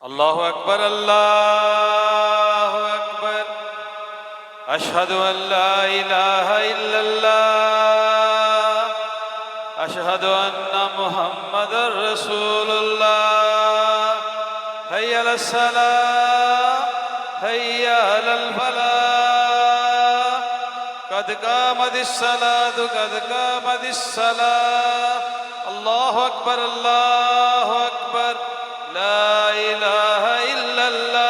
الله أكبر الله أكبر أشهد أن لا إله إلا الله أشهد أن محمدا رسول الله حي على الصلاة حي على الفلاح قد قامت الصلاة قد قامت الصلاة الله أكبر الله أكبر لا إله إلا الله.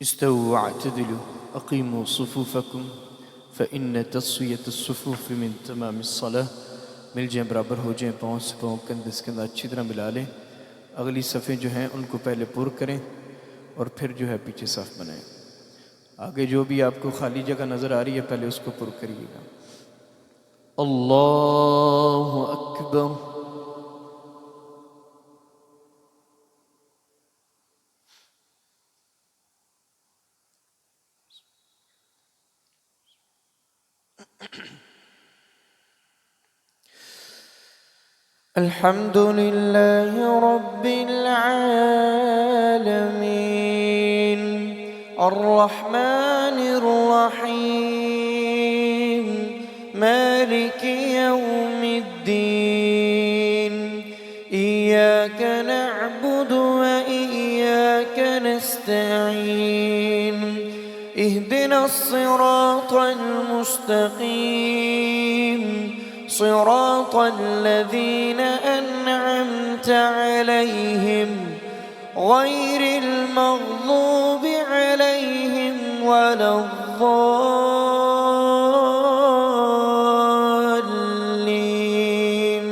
استووا واعتدلوا أقيموا صفوفكم فإن تسوية الصفوف من تمام الصلاة. मिल जाएं, बराबर हो जाएं, पाँव से पाँव कंधे से कंधा अच्छी तरह मिला लें. अगली सफ़े जो हैं उनको पहले पुर करें और फिर जो है पीछे साफ बनाएं. आगे जो भी आपको खाली जगह नज़र आ रही है पहले उसको पुर करिएगा. अल्लाहु अकबर. अल्हम्दुलिल्लाह रब्बिल आलमीन अर्रहमानिर रहीम मालिकि यौमिद्दीन इय्याक नअबुदु व इय्याक नस्तईन इहदिनस सिरातल मुस्तकीम صراط الذين أنعمت عليهم غير المغضوب عليهم ولا الضالين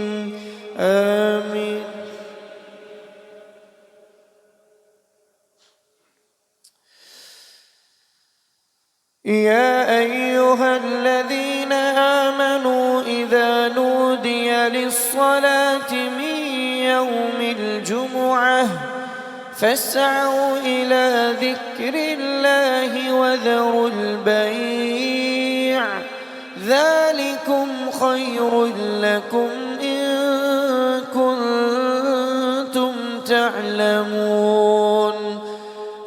آمين. يا أيها الذين آمنوا إذا نودي للصلاة من يوم الجمعة فاسعوا إلى ذكر الله وذروا البيع ذلكم خير لكم إن كنتم تعلمون.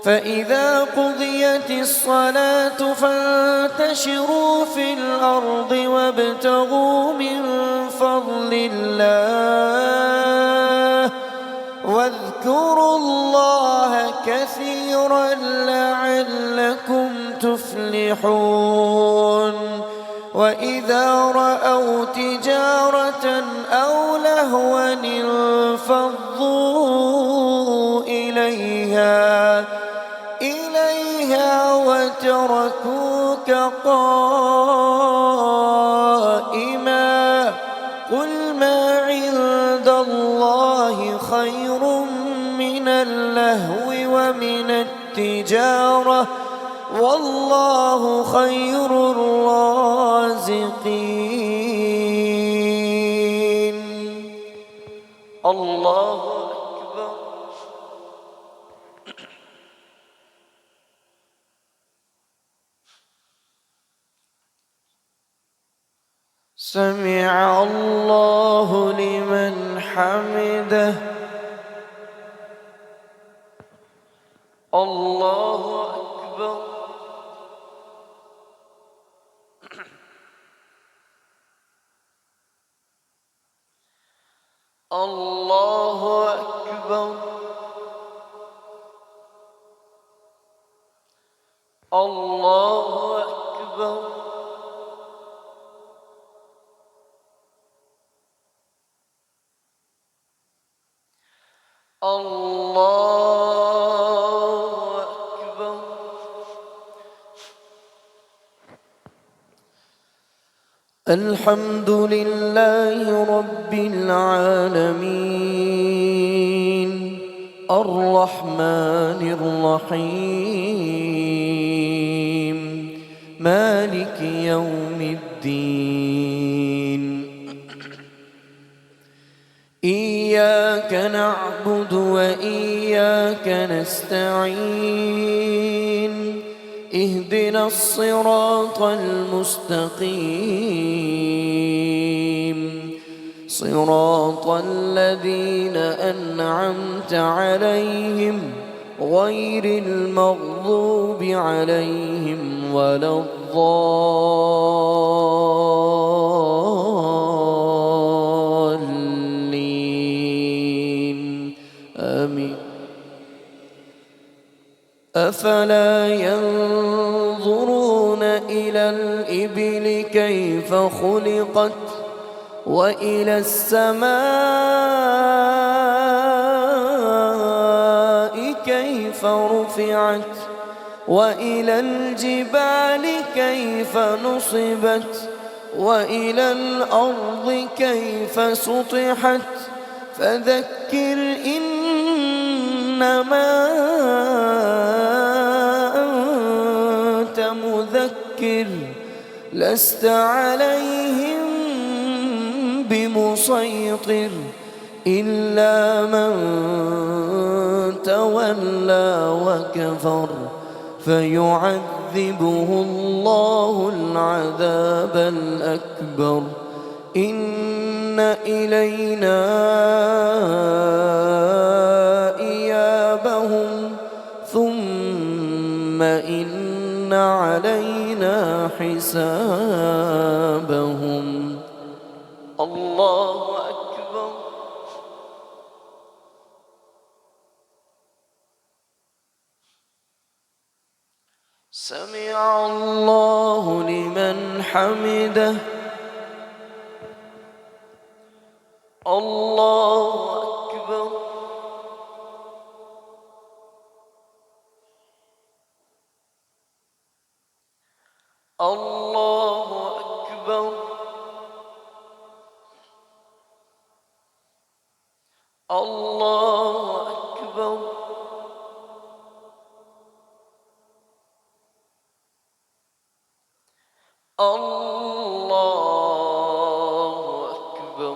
فإذا قضيت الصلاة فانتشروا في الأرض وابتغوا من فضل الله واذكروا الله كثيرا لعلكم تفلحون. وإذا رأوا تجارة أو لهوا انفضوا إليها وتركوك قائما قل ما عند الله خير من اللهو ومن التجارة والله خير الرازقين. الله أكبر. سمع الله لمن حمده. الله أكبر. الله أكبر. الله أكبر. الله أكبر. الحمد لله رب العالمين الرحمن الرحيم مالك يوم الدين إياك نعبد وإياك نستعين اهدنا الصراط المستقيم صراط الذين أنعمت عليهم غير المغضوب عليهم ولا الضالين آمين. أفلا ينظرون إلى الإبل كيف خلقت وإلى السماء كيف رفعت وإلى الجبال كيف نصبت وإلى الأرض كيف سطحت فذكر إنما أنت مذكر لست عليهم بمسيطر إلا من تولى وكفر فيعذبه الله العذاب الأكبر إن إلينا إيابهم ثم إن علينا حسابهم. الله أكبر. سمع الله لمن حمده. الله أكبر. الله أكبر. الله أكبر. الله أكبر.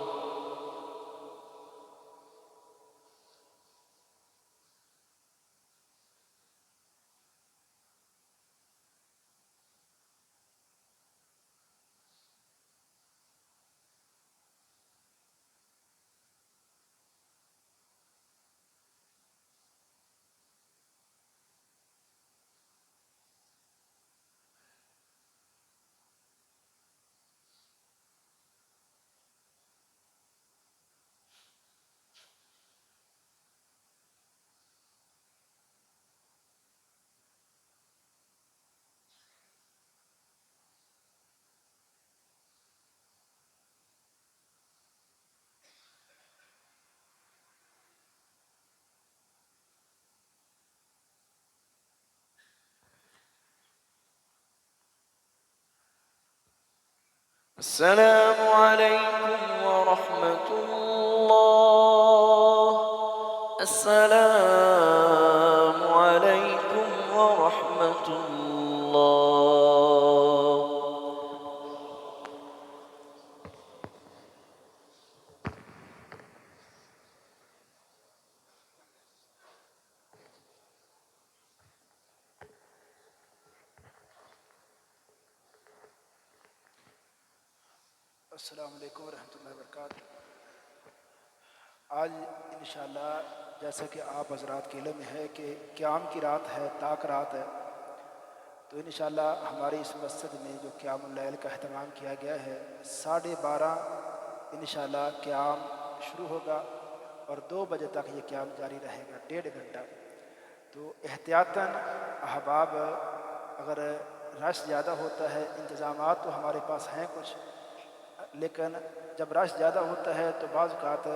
السلام عليكم ورحمة الله. السلام عليكم ورحمة الله. अस्सलामु अलैकुम वरहमतुल्लाहि वबरकातुहू। आज इंशाअल्लाह जैसा कि आप हज़रात के इल्म में है कि क़याम की रात है, ताक रात है, तो इंशाअल्लाह हमारी इस मस्जिद में जो क़यामुल लैल का अहतमाम किया गया है 12:30 इंशाअल्लाह क़याम शुरू होगा और 2 बजे तक ये क़याम जारी रहेगा, 1.5 घंटा। तो एहतियातन अहबाब, अगर रश ज़्यादा होता है, इंतज़ामात तो हमारे पास हैं कुछ, लेकिन जब रश ज़्यादा होता है तो बाज़ औक़ात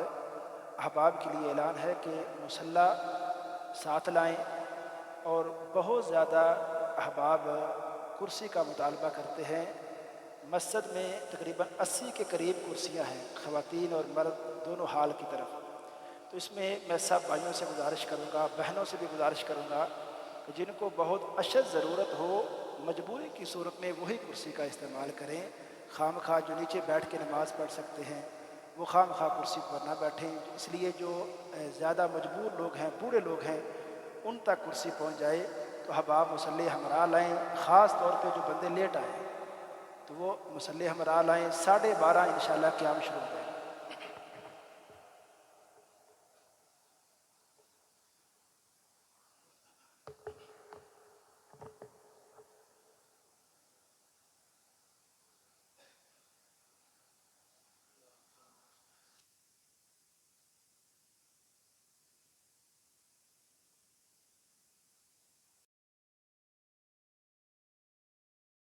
अहबाब के लिए ऐलान है कि मुसल्ला साथ लाएं, और बहुत ज़्यादा अहबाब कुर्सी का मुतालबा करते हैं। मस्जिद में तकरीबन 80 के करीब कुर्सियां हैं, ख़वातीन और मर्द दोनों हाल की तरफ। तो इसमें मैं सब भाइयों से गुजारिश करूँगा, बहनों से भी गुजारिश करूँगा कि जिनको बहुत अशद ज़रूरत हो, मजबूरी की सूरत में वही कुर्सी का इस्तेमाल करें। खामखा जो नीचे बैठ के नमाज़ पढ़ सकते हैं वो खामखा कुर्सी पर ना बैठें, इसलिए जो ज़्यादा मजबूर लोग हैं, बूढ़े लोग हैं, उन तक कुर्सी पहुंच जाए। तो हबाब मुसल्ले हमरा लाएँ, ख़ास तौर पे जो बंदे लेट आए तो वो मुसल्ले हमरा लाएँ। 12:30 इंशाल्लाह क़याम शुरू हो जाएगा।